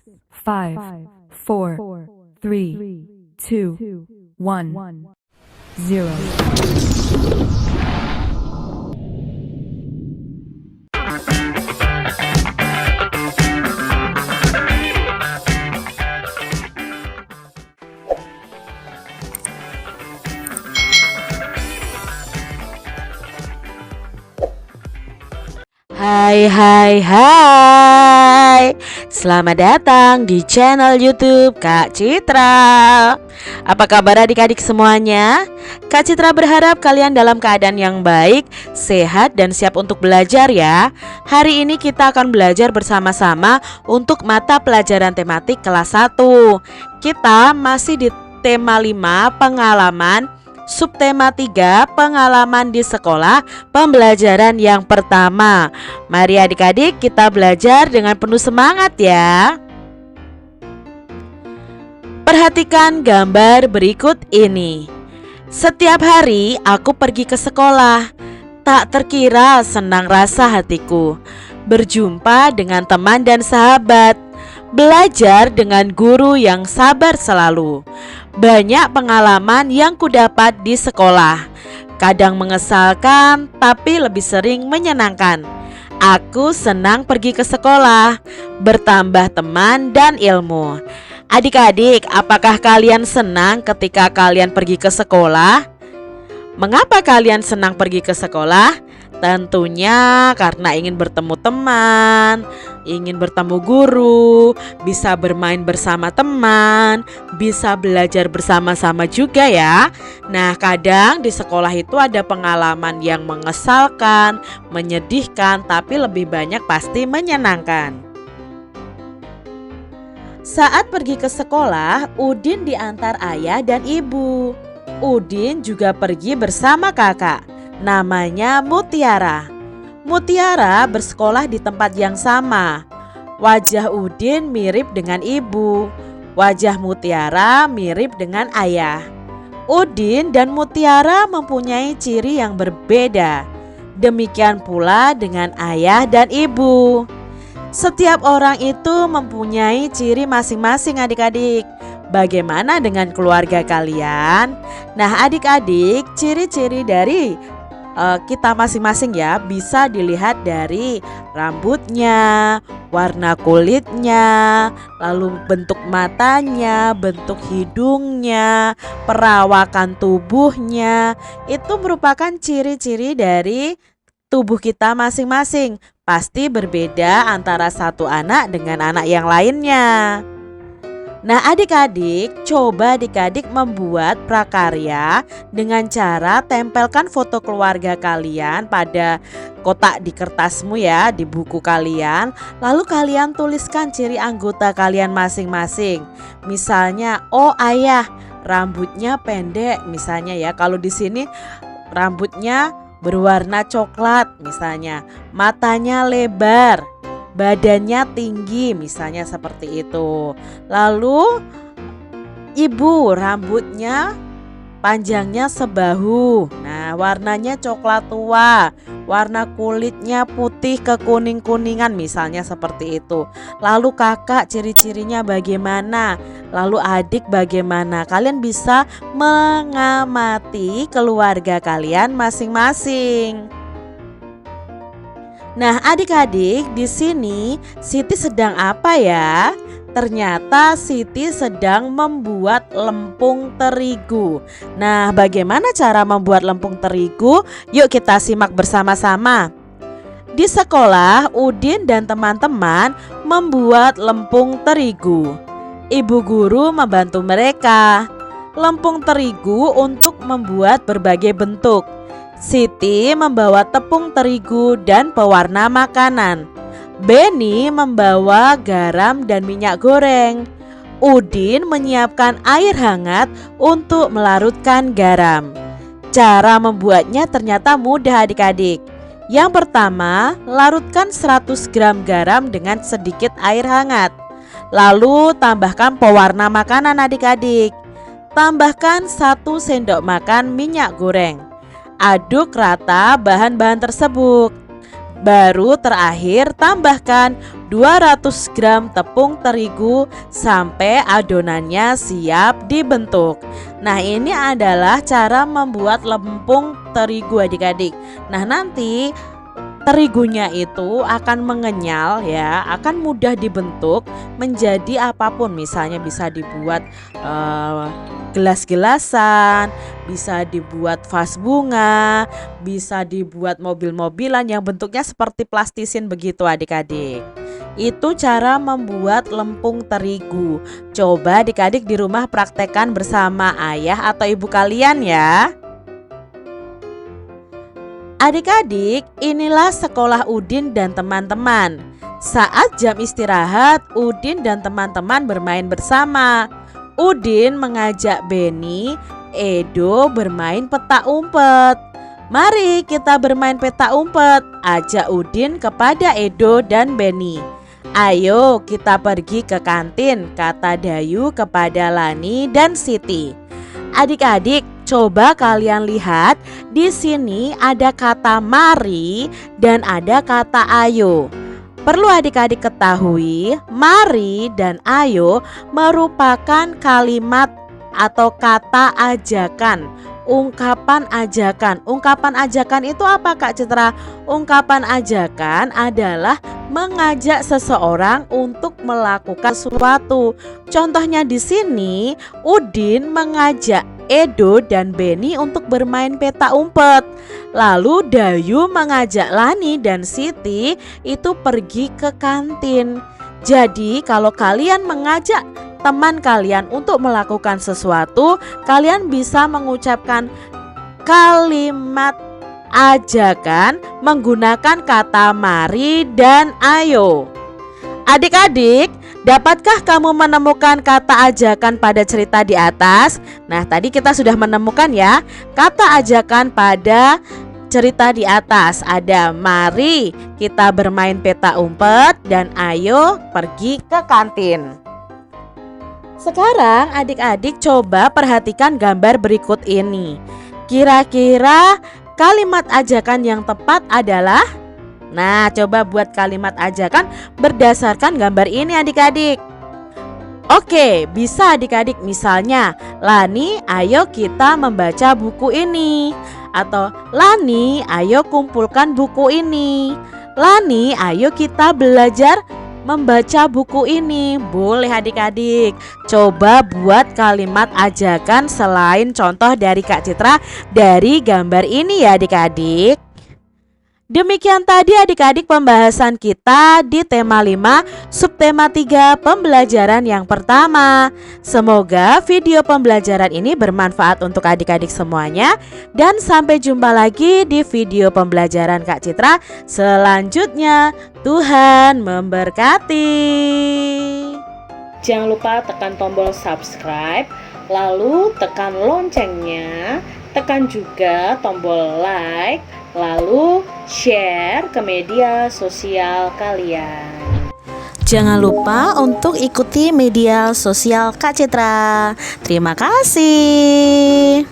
5, 4, 3, 2, 1, 0. Hai, selamat datang di channel YouTube Kak Citra. Apa kabar adik-adik semuanya? Kak Citra berharap kalian dalam keadaan yang baik, sehat dan siap untuk belajar ya. Hari ini kita akan belajar bersama-sama untuk mata pelajaran tematik kelas 1. Kita masih di tema 5 pengalaman, subtema 3 pengalaman di sekolah, pembelajaran yang pertama. Mari adik-adik kita belajar dengan penuh semangat ya. Perhatikan gambar berikut ini. Setiap hari aku pergi ke sekolah. Tak terkira senang rasa hatiku berjumpa dengan teman dan sahabat, belajar dengan guru yang sabar selalu. Banyak pengalaman yang kudapat di sekolah, kadang mengesalkan tapi lebih sering menyenangkan. Aku senang pergi ke sekolah, bertambah teman dan ilmu. Adik-adik, apakah kalian senang ketika kalian pergi ke sekolah? Mengapa kalian senang pergi ke sekolah? Tentunya karena ingin bertemu teman, ingin bertemu guru, bisa bermain bersama teman, bisa belajar bersama-sama juga ya. Nah, kadang di sekolah itu ada pengalaman yang mengesalkan, menyedihkan, tapi lebih banyak pasti menyenangkan. Saat pergi ke sekolah, Udin diantar ayah dan ibu. Udin juga pergi bersama kakak, namanya Mutiara. Mutiara bersekolah di tempat yang sama. Wajah Udin mirip dengan ibu, wajah Mutiara mirip dengan ayah. Udin dan Mutiara mempunyai ciri yang berbeda. Demikian pula dengan ayah dan ibu. Setiap orang itu mempunyai ciri masing-masing adik-adik. Bagaimana dengan keluarga kalian? Nah adik-adik, ciri-ciri dari kita masing-masing ya bisa dilihat dari rambutnya, warna kulitnya, lalu bentuk matanya, bentuk hidungnya, perawakan tubuhnya. Itu merupakan ciri-ciri dari tubuh kita masing-masing. Pasti berbeda antara satu anak dengan anak yang lainnya. Nah adik-adik, coba adik-adik membuat prakarya dengan cara tempelkan foto keluarga kalian pada kotak di kertasmu ya, di buku kalian. Lalu kalian tuliskan ciri anggota kalian masing-masing. Misalnya, oh ayah rambutnya pendek misalnya ya. Kalau di sini rambutnya berwarna coklat misalnya, matanya lebar, badannya tinggi misalnya seperti itu. Lalu ibu rambutnya panjangnya sebahu. Nah warnanya coklat tua, warna kulitnya putih kekuning-kuningan misalnya seperti itu. Lalu kakak ciri-cirinya bagaimana? Lalu adik bagaimana? Kalian bisa mengamati keluarga kalian masing-masing. Nah adik-adik, di sini Siti sedang apa ya? Ternyata Siti sedang membuat lempung terigu. Nah bagaimana cara membuat lempung terigu? Yuk kita simak bersama-sama. Di sekolah, Udin dan teman-teman membuat lempung terigu. Ibu guru membantu mereka. Lempung terigu untuk membuat berbagai bentuk. Siti membawa tepung terigu dan pewarna makanan. Beni membawa garam dan minyak goreng. Udin menyiapkan air hangat untuk melarutkan garam. Cara membuatnya ternyata mudah adik-adik. Yang pertama, larutkan 100 gram garam dengan sedikit air hangat. Lalu tambahkan pewarna makanan adik-adik. Tambahkan 1 sendok makan minyak goreng. Aduk rata bahan-bahan tersebut. Baru terakhir tambahkan 200 gram tepung terigu sampai adonannya siap dibentuk. Nah, ini adalah cara membuat lempung terigu adik-adik. Nah, nanti terigunya itu akan mengenyal ya, akan mudah dibentuk menjadi apapun. Misalnya bisa dibuat gelas-gelasan, bisa dibuat vas bunga, bisa dibuat mobil-mobilan yang bentuknya seperti plastisin begitu adik-adik. Itu cara membuat lempung terigu. Coba adik-adik di rumah praktekkan bersama ayah atau ibu kalian ya. Adik-adik, inilah sekolah Udin dan teman-teman. Saat jam istirahat, Udin dan teman-teman bermain bersama. Udin mengajak Beni, Edo bermain petak umpet. Mari kita bermain petak umpet, ajak Udin kepada Edo dan Beni. Ayo kita pergi ke kantin, kata Dayu kepada Lani dan Siti. Adik-adik, coba kalian lihat, di sini ada kata mari dan ada kata ayo. Perlu adik-adik ketahui, mari dan ayo merupakan kalimat atau kata ajakan, ungkapan ajakan. Ungkapan ajakan itu apa Kak Citra? Ungkapan ajakan adalah mengajak seseorang untuk melakukan sesuatu. Contohnya di sini, Udin mengajak Edo dan Beni untuk bermain petak umpet. Lalu Dayu mengajak Lani dan Siti itu pergi ke kantin. Jadi kalau kalian mengajak teman kalian untuk melakukan sesuatu, kalian bisa mengucapkan kalimat ajakan menggunakan kata mari dan ayo. Adik-adik, dapatkah kamu menemukan kata ajakan pada cerita di atas? Nah, tadi kita sudah menemukan ya kata ajakan pada cerita di atas. Ada mari kita bermain petak umpet dan ayo pergi ke kantin. Sekarang adik-adik coba perhatikan gambar berikut ini. Kira-kira kalimat ajakan yang tepat adalah? Nah, coba buat kalimat ajakan berdasarkan gambar ini adik-adik. Oke, bisa adik-adik, misalnya Lani, ayo kita membaca buku ini. Atau Lani, ayo kumpulkan buku ini. Lani, ayo kita belajar membaca buku ini. Boleh adik-adik. Coba buat kalimat ajakan selain contoh dari Kak Citra dari gambar ini ya adik-adik. Demikian tadi adik-adik pembahasan kita di tema 5 subtema 3 pembelajaran yang pertama. Semoga video pembelajaran ini bermanfaat untuk adik-adik semuanya. Dan sampai jumpa lagi di video pembelajaran Kak Citra selanjutnya. Tuhan memberkati. Jangan lupa tekan tombol subscribe, lalu tekan loncengnya, tekan juga tombol like, lalu share ke media sosial kalian. Jangan lupa untuk ikuti media sosial Kak Citra. Terima kasih.